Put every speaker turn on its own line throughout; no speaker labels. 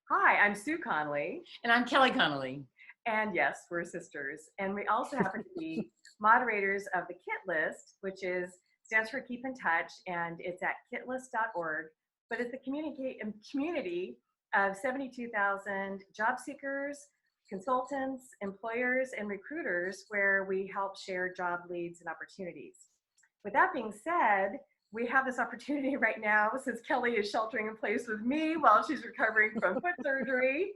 Hi, I'm Sue Connelly,
And I'm Kelly Connelly.
and yes, we're sisters. And we also happen to be moderators of the Kit List, which stands for Keep in Touch, and it's at kitlist.org. But it's a community of 72,000 job seekers, consultants, employers, and recruiters where we help share job leads and opportunities. With that being said, we have this opportunity right now since Kelly is sheltering in place with me while she's recovering from foot surgery.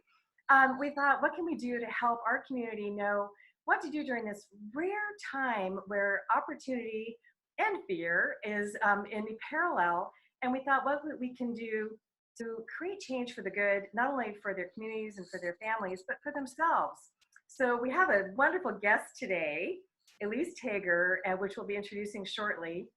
We thought, what can we do to help our community know what to do during this rare time where opportunity and fear is in parallel? And we thought, what we can do to create change for the good, not only for their communities and for their families, but for themselves. So we have a wonderful guest today, Elyse Tager, which we'll be introducing shortly.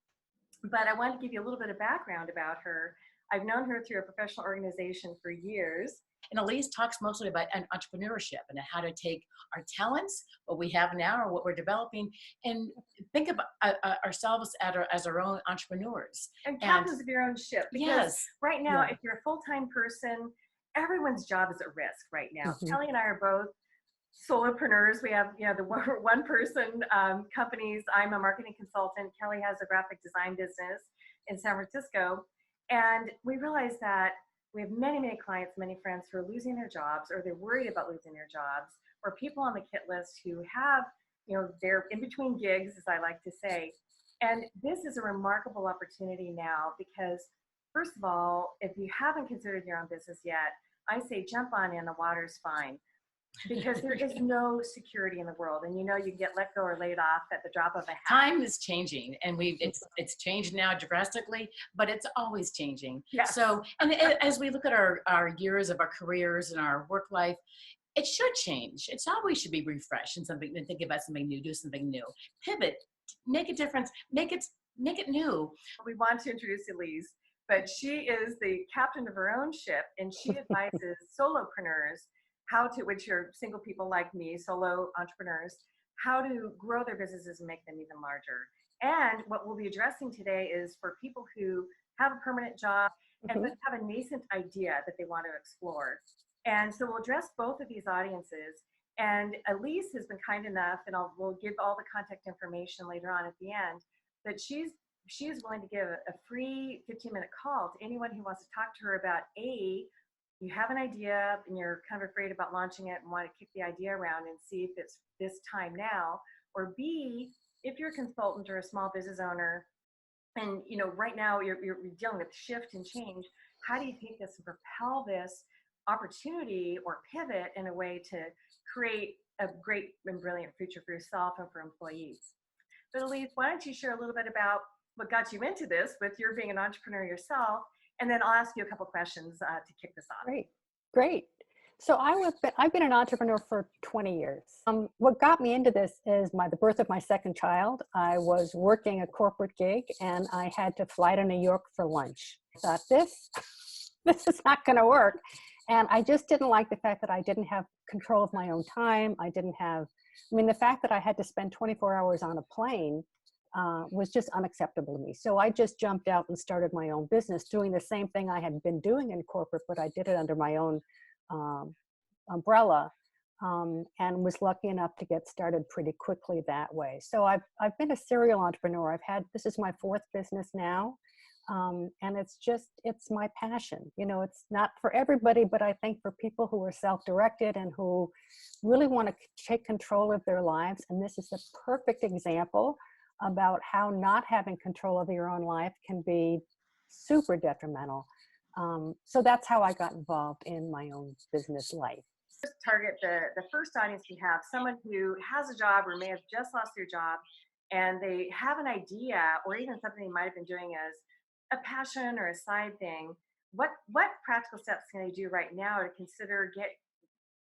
But I wanted to give you a little bit of background about her. I've known her through a professional organization for years.
And Elyse talks mostly about entrepreneurship and how to take our talents, what we have now or what we're developing, and think about ourselves as our own entrepreneurs.
And captains of your own ship. Because
Yes.
right now,
Yeah.
if you're a full-time person, everyone's job is at risk right now.
Mhm.
Kelly and I are both solopreneurs. We have, the one person companies. I'm a marketing consultant. Kelly has a graphic design business in San Francisco. And we realized that we have many, many clients, many friends who are losing their jobs or they're worried about losing their jobs, or people on the Kit List who have, they're in between gigs, as I like to say. And this is a remarkable opportunity now because, first of all, if you haven't considered your own business yet, I say jump on in, the water's fine, because there is no security in the world, and you can get let go or laid off at the drop of a hat.
Time is changing, and it's changed now drastically, but it's always changing.
Yes.
So, and as we look at our years of our careers and our work life, it should change. It's always should be refreshed and something, and think about something new, do something new, pivot, make a difference, make it new.
We want to introduce Elyse, but she is the captain of her own ship, and she advises solopreneurs how to, which are single people like me, solo entrepreneurs, how to grow their businesses and make them even larger. And what we'll be addressing today is for people who have a permanent job and but have a nascent idea that they want to explore. And so we'll address both of these audiences. And Elyse has been kind enough, and we'll give all the contact information later on at the end, that she is willing to give a free 15-minute call to anyone who wants to talk to her about you have an idea and you're kind of afraid about launching it and want to kick the idea around and see if it's this time now, or B, if you're a consultant or a small business owner and right now you're dealing with shift and change, how do you take this and propel this opportunity or pivot in a way to create a great and brilliant future for yourself and for employees? But Elyse, why don't you share a little bit about what got you into this with your being an entrepreneur yourself, and then I'll ask you a couple questions to kick this off.
Great. So I've been an entrepreneur for 20 years. What got me into this is the birth of my second child. I was working a corporate gig and I had to fly to New York for lunch. I thought this is not going to work. And I just didn't like the fact that I didn't have control of my own time. The fact that I had to spend 24 hours on a plane was just unacceptable to me. So I just jumped out and started my own business, doing the same thing I had been doing in corporate, but I did it under my own umbrella, and was lucky enough to get started pretty quickly that way. So I've been a serial entrepreneur. This is my fourth business now. And it's my passion. It's not for everybody, but I think for people who are self-directed and who really want to take control of their lives. And this is the perfect example about how not having control of your own life can be super detrimental. So that's how I got involved in my own business life.
Target the first audience we have, someone who has a job or may have just lost their job, and they have an idea or even something they might have been doing as a passion or a side thing. What practical steps can they do right now to consider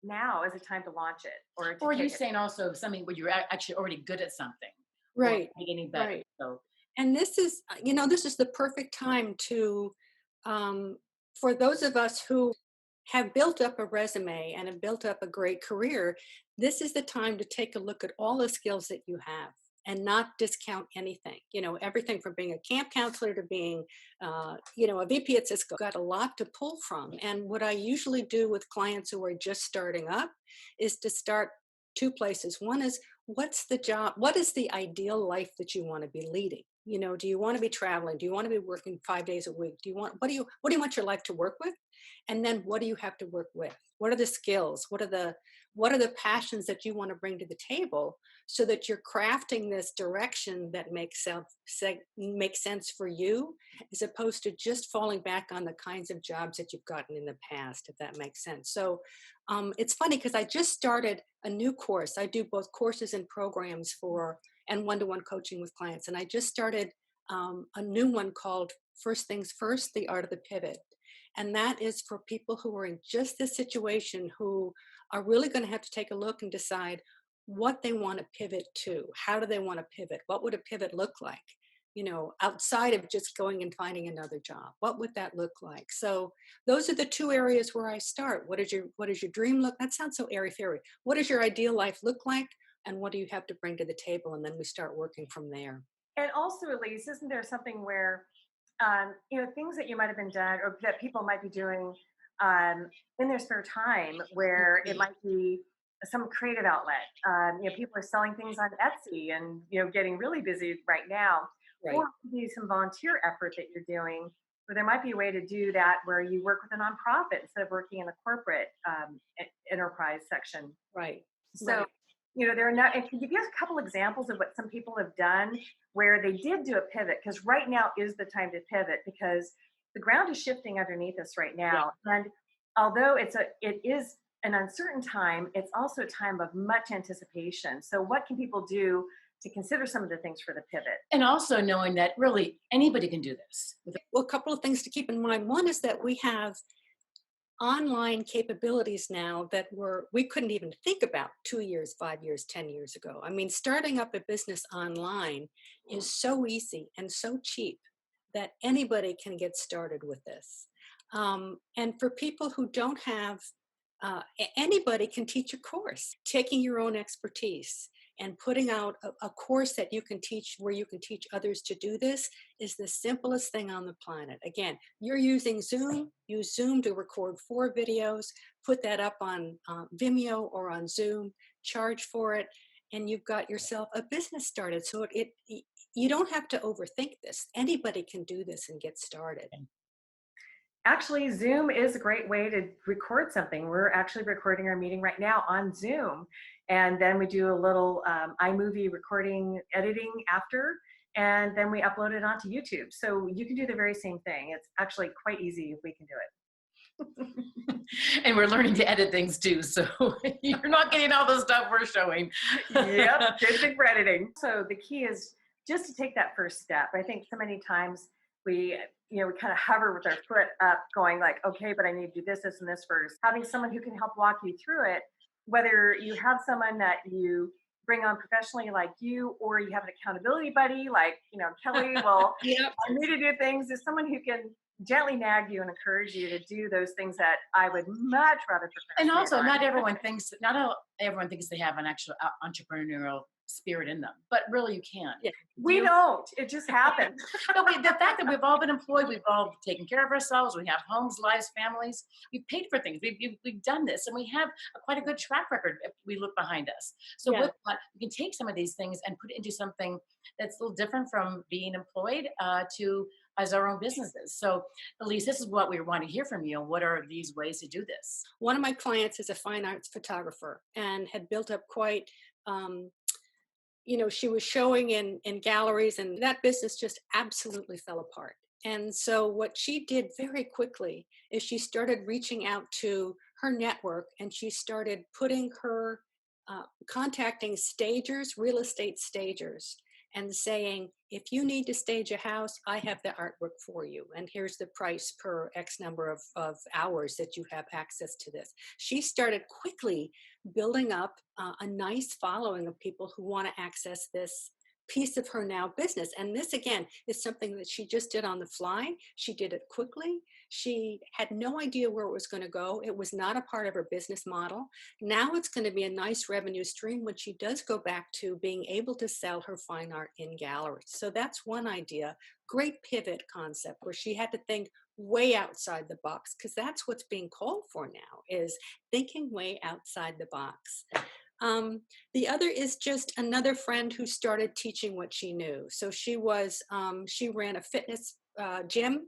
now as a time to launch it? Or
are you saying also something where you're actually already good at something?
Right.
Getting better.
Right.
So,
and this is the perfect time to, for those of us who have built up a resume and have built up a great career, this is the time to take a look at all the skills that you have. and not discount anything. You know, everything from being a camp counselor to being, a VP at Cisco, got a lot to pull from. And what I usually do with clients who are just starting up is to start two places. One is, what's the job? What is the ideal life that you want to be leading? You know, do you want to be traveling? Do you want to be working 5 days a week? What do you want your life to work with? And then what do you have to work with? What are the skills? What are the passions that you want to bring to the table, so that you're crafting this direction that makes sense for you, as opposed to just falling back on the kinds of jobs that you've gotten in the past, if that makes sense. So it's funny because I just started a new course. I do both courses and programs and one-to-one coaching with clients. And I just started a new one called First Things First, The Art of the Pivot. And that is for people who are in just this situation, who are really going to have to take a look and decide what they want to pivot to. How do they want to pivot? What would a pivot look like? You know, outside of just going and finding another job, what would that look like? So those are the two areas where I start. What is your dream look? That sounds so airy-fairy. What does your ideal life look like? And what do you have to bring to the table? And then we start working from there.
And also, Elyse, isn't there something where, things that you might have been done or that people might be doing in their spare time, where it might be some creative outlet. People are selling things on Etsy and, getting really busy right now.
Right.
Or maybe some volunteer effort that you're doing, where there might be a way to do that where you work with a nonprofit instead of working in the corporate enterprise section.
Right.
So,
Right.
there are not, and can you give us a couple examples of what some people have done where they did do a pivot? Because right now is the time to pivot, because the ground is shifting underneath us right now. Yeah. And although it is an uncertain time, it's also a time of much anticipation. So what can people do to consider some of the things for the pivot?
And also knowing that really anybody can do this.
Well, a couple of things to keep in mind. One is that we have online capabilities now that we couldn't even think about 2 years, 5 years, 10 years ago. I mean, starting up a business online is so easy and so cheap that anybody can get started with this. And for people who don't have, anybody can teach a course, taking your own expertise and putting out a course that you can teach, where you can teach others to do this, is the simplest thing on the planet. Again, you're using Zoom, use Zoom to record 4 videos, put that up on Vimeo or on Zoom, charge for it, and you've got yourself a business started. So you don't have to overthink this. Anybody can do this and get started.
Actually, Zoom is a great way to record something. We're actually recording our meeting right now on Zoom. And then we do a little iMovie recording editing after, and then we upload it onto YouTube. So you can do the very same thing. It's actually quite easy if we can do it.
And we're learning to edit things too. So you're not getting all the stuff we're showing.
Yep, good thing for editing. So the key is just to take that first step. I think so many times we kind of hover with our foot up going like, okay, but I need to do this, this, and this first. Having someone who can help walk you through it, whether you have someone that you bring on professionally like you, or you have an accountability buddy like, Kelly, well,
Yep.
I need to do things, is someone who can gently nag you and encourage you to do those things that I would much rather procrastinate.
And also,
on.
not everyone thinks they have an actual entrepreneurial spirit in them, but really you can't.
Yeah.
We don't. It just happens.
But the fact that we've all been employed, we've all taken care of ourselves, we have homes, lives, families, we've paid for things, we've done this, and we have quite a good track record if we look behind us. So with that, we can take some of these things and put it into something that's a little different from being employed to as our own businesses. So Elyse, this is what we want to hear from you. What are these ways to do this?
One of my clients is a fine arts photographer and had built up quite, she was showing in galleries, and that business just absolutely fell apart. And so what she did very quickly is she started reaching out to her network, and she started putting her, contacting stagers, real estate stagers, and saying, if you need to stage a house, I have the artwork for you. And here's the price per X number of hours that you have access to this. She started quickly building up a nice following of people who want to access this piece of her now business. And this again is something that she just did on the fly. She did it quickly. She had no idea where it was going to go. It was not a part of her business model. Now it's going to be a nice revenue stream when she does go back to being able to sell her fine art in galleries. So that's one idea. Great pivot concept where she had to think way outside the box, because that's what's being called for now, is thinking way outside the box. The other is just another friend who started teaching what she knew. So she ran a fitness gym.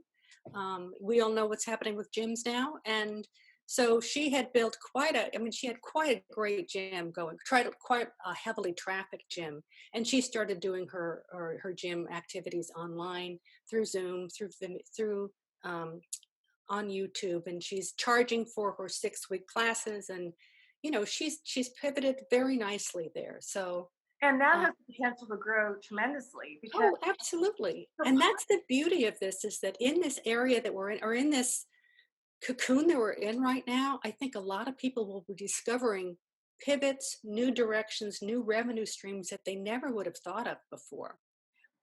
We all know what's happening with gyms now. And so she had built she had quite a great gym going, quite a heavily trafficked gym. And she started doing her gym activities online through Zoom, through on YouTube, and she's charging for her 6-week classes. And she's pivoted very nicely there. So
And that has the potential to grow tremendously. Because
absolutely. And that's the beauty of this, is that in this area that we're in, or in this cocoon that we're in right now, I think a lot of people will be discovering pivots, new directions, new revenue streams that they never would have thought of before.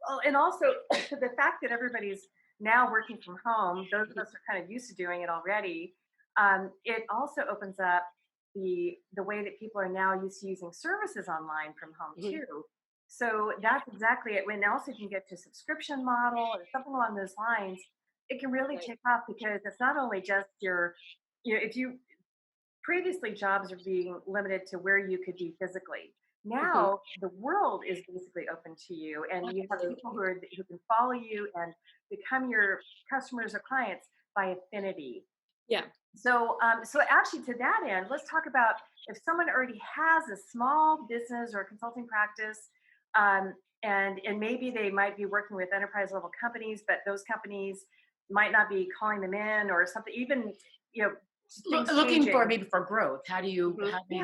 well, and also the fact that everybody's now working from home, those of us are kind of used to doing it already. It also opens up the way that people are now used to using services online from home too. So that's exactly it. When also you can get to subscription model or something along those lines, it can really take off, because it's not only just if you previously jobs are being limited to where you could be physically. Now the world is basically open to you, and you have people who can follow you and become your customers or clients by affinity.
Yeah.
So, so actually, to that end, let's talk about if someone already has a small business or a consulting practice, and maybe they might be working with enterprise level companies, but those companies might not be calling them in or something. Even things
looking for
changing.
maybe for growth. How do you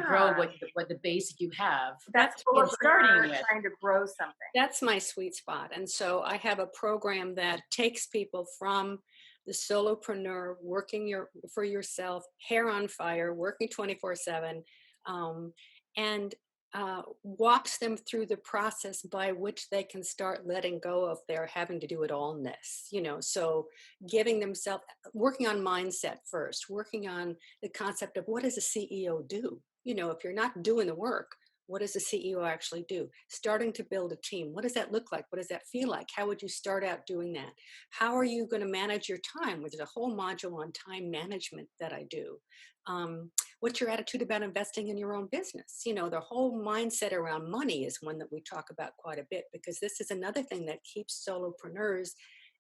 grow what the basic you have?
That's
what starting with.
Trying to grow something.
That's my sweet spot. And so I have a program that takes people from the solopreneur, working for yourself, hair on fire, working 24/7, and walks them through the process by which they can start letting go of their having to do it allness. So giving themselves, working on mindset first, working on the concept of what does a CEO do? If you're not doing the work, what does a CEO actually do? Starting to build a team. What does that look like? What does that feel like? How would you start out doing that? How are you going to manage your time? There's a whole module on time management that I do. What's your attitude about investing in your own business? The whole mindset around money is one that we talk about quite a bit, because this is another thing that keeps solopreneurs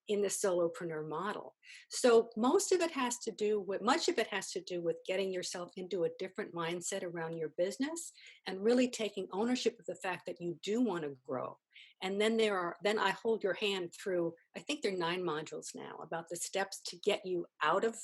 in the solopreneur model. So much of it has to do with getting yourself into a different mindset around your business and really taking ownership of the fact that you do want to grow. And then I hold your hand through, I think there are 9 modules now about the steps to get you out of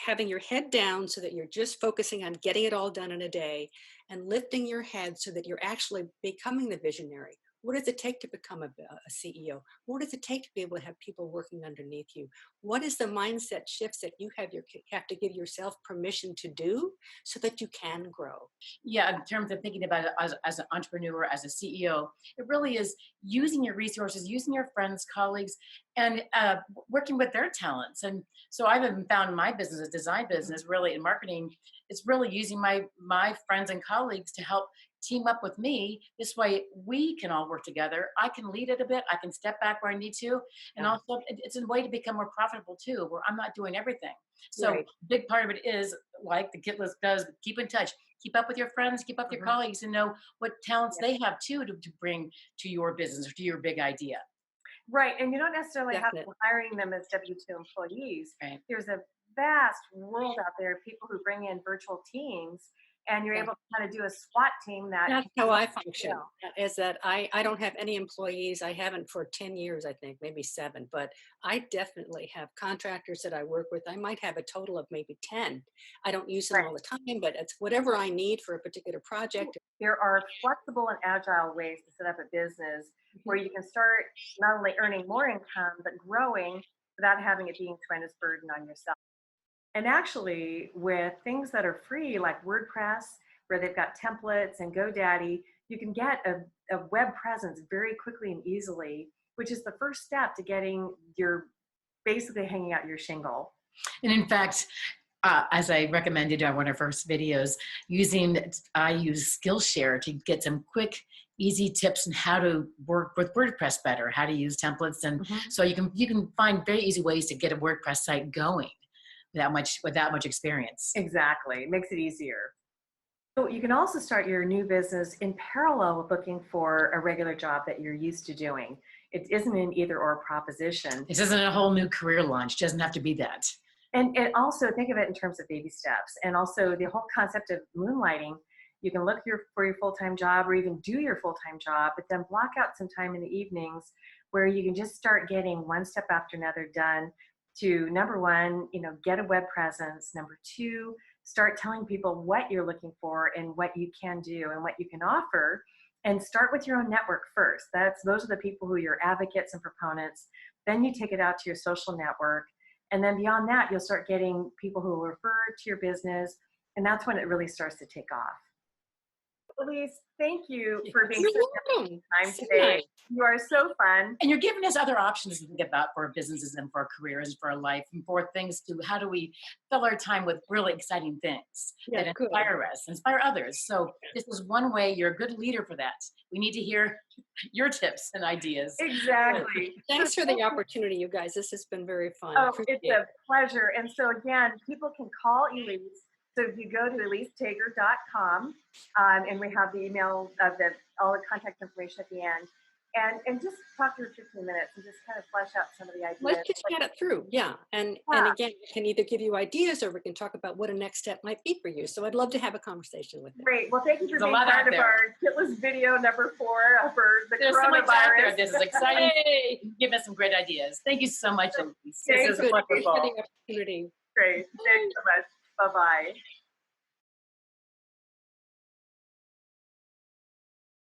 having your head down so that you're just focusing on getting it all done in a day, and lifting your head so that you're actually becoming the visionary. What does it take to become a CEO? What does it take to be able to have people working underneath you? What is the mindset shifts that you have to give yourself permission to do so that you can grow?
Yeah, in terms of thinking about it as an entrepreneur, as a CEO, it really is using your resources, using your friends, colleagues, and working with their talents. And so I've even found my business, a design business, really in marketing, it's really using my friends and colleagues to help team up with me. This way we can all work together. I can lead it a bit. I can step back where I need to. And also it's a way to become more profitable too, where I'm not doing everything. So big part of it is, like the Kit List does, keep in touch, keep up with your friends, keep up with your colleagues, and know what talents they have too to bring to your business or to your big idea.
Right. And you don't necessarily have to be hiring them as W-2 employees.
Right.
There's a vast world out there of people who bring in virtual teams, and you're able to kind of do a SWAT team. That's
how I function, is that I don't have any employees. I haven't for 10 years, I think, maybe 7, but I definitely have contractors that I work with. I might have a total of maybe 10. I don't use them all the time, but it's whatever I need for a particular project.
There are flexible and agile ways to set up a business where you can start not only earning more income, but growing without having it being a tremendous burden on yourself. And actually, with things that are free, like WordPress, where they've got templates, and GoDaddy, you can get a web presence very quickly and easily, which is the first step to getting your, basically hanging out your shingle.
And in fact, as I recommended on one of our first videos, I use Skillshare to get some quick, easy tips on how to work with WordPress better, how to use templates, and so you can find very easy ways to get a WordPress site going without much experience.
Exactly, it makes it easier. So you can also start your new business in parallel with looking for a regular job that you're used to doing. It isn't an either or proposition.
This isn't a whole new career launch. It doesn't have to be that.
And also think of it in terms of baby steps. And also the whole concept of moonlighting. You can look for your full-time job or even do your full-time job, but then block out some time in the evenings where you can just start getting one step after another done to, number one, get a web presence. Number two, start telling people what you're looking for and what you can do and what you can offer, and start with your own network first. Those are the people who are your advocates and proponents. Then you take it out to your social network. And then beyond that, you'll start getting people who will refer to your business. And that's when it really starts to take off. Elyse, thank you for being so much time today. Nice. You are so fun.
And you're giving us other options to think about for our businesses and for our careers and for our life and for things to how do we fill our time with really exciting things that inspire us, inspire others. So this is one way. You're a good leader for that. We need to hear your tips and ideas.
Exactly.
Thanks for the opportunity, you guys. This has been very fun.
Oh, it's a pleasure. And so again, people can call Elyse. So if you go to ElyseTager.com, and we have the email of all the contact information at the end, and just talk to her 15 minutes and just kind of flesh out some of the ideas.
Let's just get it through, yeah. And again, we can either give you ideas or we can talk about what a next step might be for you. So I'd love to have a conversation with you.
Great. Well, thank you for being part of our Kitless video number 4 for the
There's
coronavirus.
So much out there. This is exciting. Give us some great ideas. Thank you so much, Elyse. This is wonderful.
Thanks for the opportunity.
Great. Thanks so much. Bye-bye.